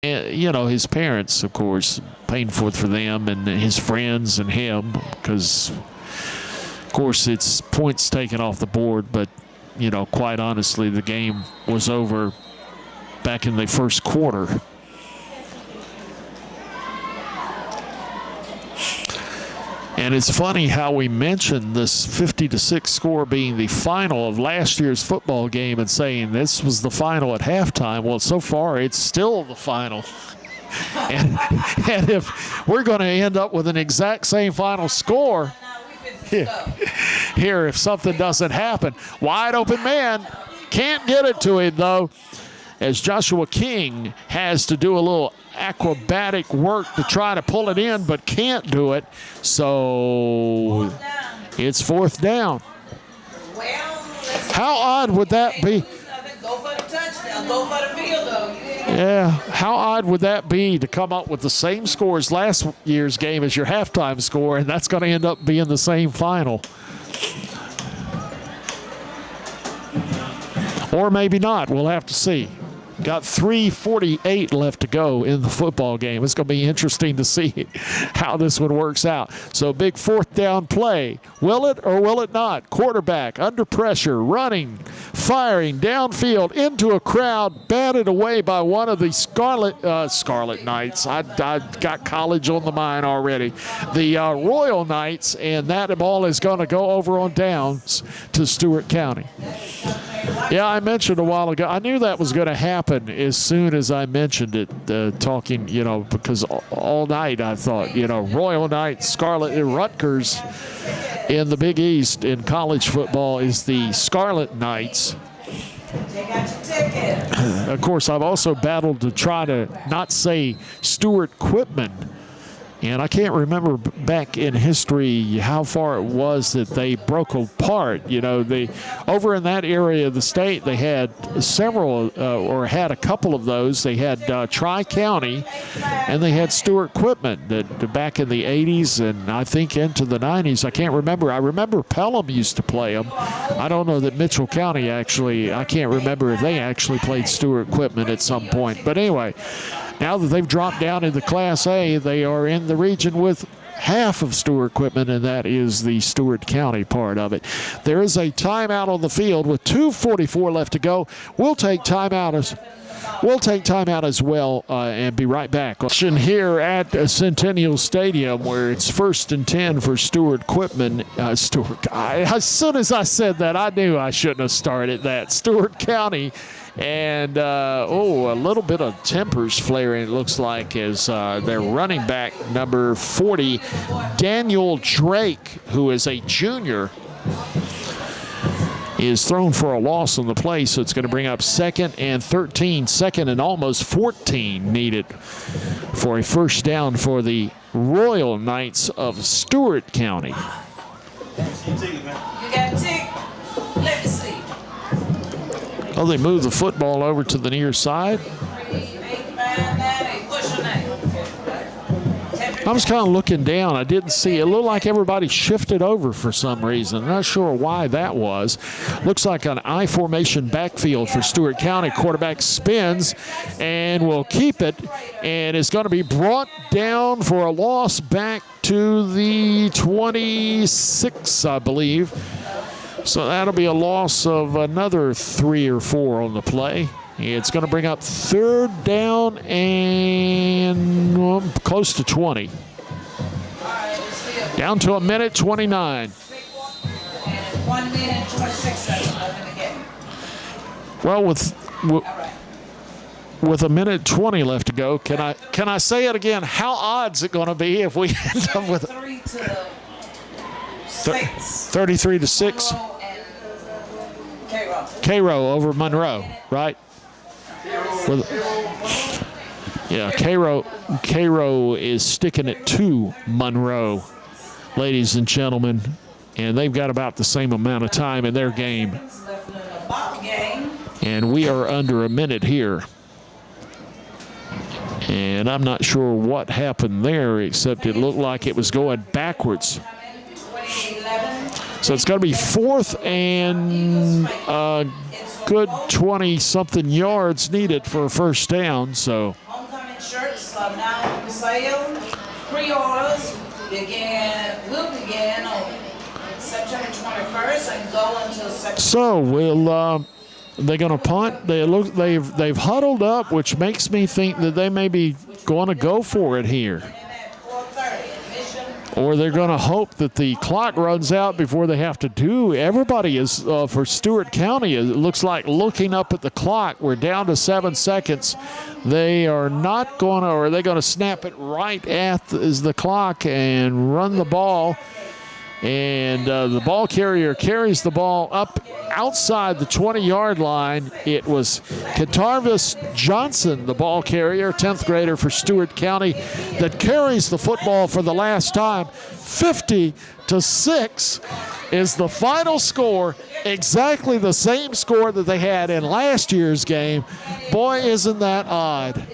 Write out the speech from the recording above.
And, you know, his parents, of course, painful for them and his friends and him because, of course, it's points taken off the board. But, you know, quite honestly, the game was over back in the first quarter. And it's funny how we mentioned this 50-6 score being the final of last year's football game and saying this was the final at halftime. Well, so far it's still the final. And if we're going to end up with an exact same final score here if something doesn't happen. Wide open man. Can't get it to him, though, as Joshua King has to do a little acrobatic work to try to pull it in, but can't do it. So it's fourth down. How odd would that be? Yeah, how odd would that be to come up with the same score as last year's game as your halftime score, and that's going to end up being the same final. Or maybe not. We'll have to see. Got 3:48 left to go in the football game. It's going to be interesting to see how this one works out. So big fourth down play. Will it or will it not? Quarterback under pressure, running, firing downfield into a crowd, batted away by one of the Scarlet Knights. I got college on the mind already. The Royal Knights, and that ball is going to go over on downs to Stewart County. Yeah, I mentioned a while ago. I knew that was going to happen as soon as I mentioned it, talking, you know, because all night I thought, you know, Royal Knights, Scarlet, and Rutgers in the Big East in college football is the Scarlet Knights. Of course, I've also battled to try to not say Stewart Quitman. And I can't remember back in history how far it was that they broke apart. You know, over in that area of the state, they had several or had a couple of those. They had Tri-County and they had Stewart Quitman that back in the 80s and I think into the 90s. I can't remember. I remember Pelham used to play them. I don't know that Mitchell County actually, I can't remember if they actually played Stewart Quitman at some point. But anyway, now that they've dropped down into Class A, they are in the region with half of Stewart Quitman, and that is the Stewart County part of it. There is a timeout on the field with 2:44 left to go. We'll take timeout as well and be right back. Here at Centennial Stadium, where it's 1st and 10 for Stewart Quitman. As soon as I said that, I knew I shouldn't have started that. Stewart County. And, a little bit of tempers flaring, it looks like, as their running back, number 40, Daniel Drake, who is a junior, is thrown for a loss on the play. So it's going to bring up 2nd and 13, 2nd and almost 14 needed for a first down for the Royal Knights of Stewart County. You got a tick? Let me see. Oh, they move the football over to the near side. I was kind of looking down. I didn't see it. It looked like everybody shifted over for some reason. I'm not sure why that was. Looks like an I formation backfield for Stewart County. Quarterback spins and will keep it, and it's going to be brought down for a loss back to the 26, I believe. So that'll be a loss of another 3 or 4 on the play. It's going to bring up 3rd down and close to 20. Down to 1:29. 1 minute 26 seconds. Well, with 1:20 left to go, can I say it again? How odd is it going to be if we end up with 33-6? Cairo over Monroe, right? Yeah, Cairo is sticking it to Monroe, ladies and gentlemen, and they've got about the same amount of time in their game. And we are under a minute here. And I'm not sure what happened there, except it looked like it was going backwards. So it's going to be 4th and good 20-something yards needed for a first down. So shirts are now on sale. Pre-orders will begin on September 21st and go until September. So they're going to punt. They've huddled up, which makes me think that they may be going to go for it here. Or they're going to hope that the clock runs out before they have to do. Everybody is, for Stewart County, it looks like looking up at the clock. We're down to 7 seconds. They are not going to, or are they going to snap it right at the clock and run the ball? And the ball carrier carries the ball up outside the 20-yard line. It was Katarvis Johnson, the ball carrier, 10th grader for Stewart County, that carries the football for the last time. 50-6 is the final score, exactly the same score that they had in last year's game. Boy, isn't that odd.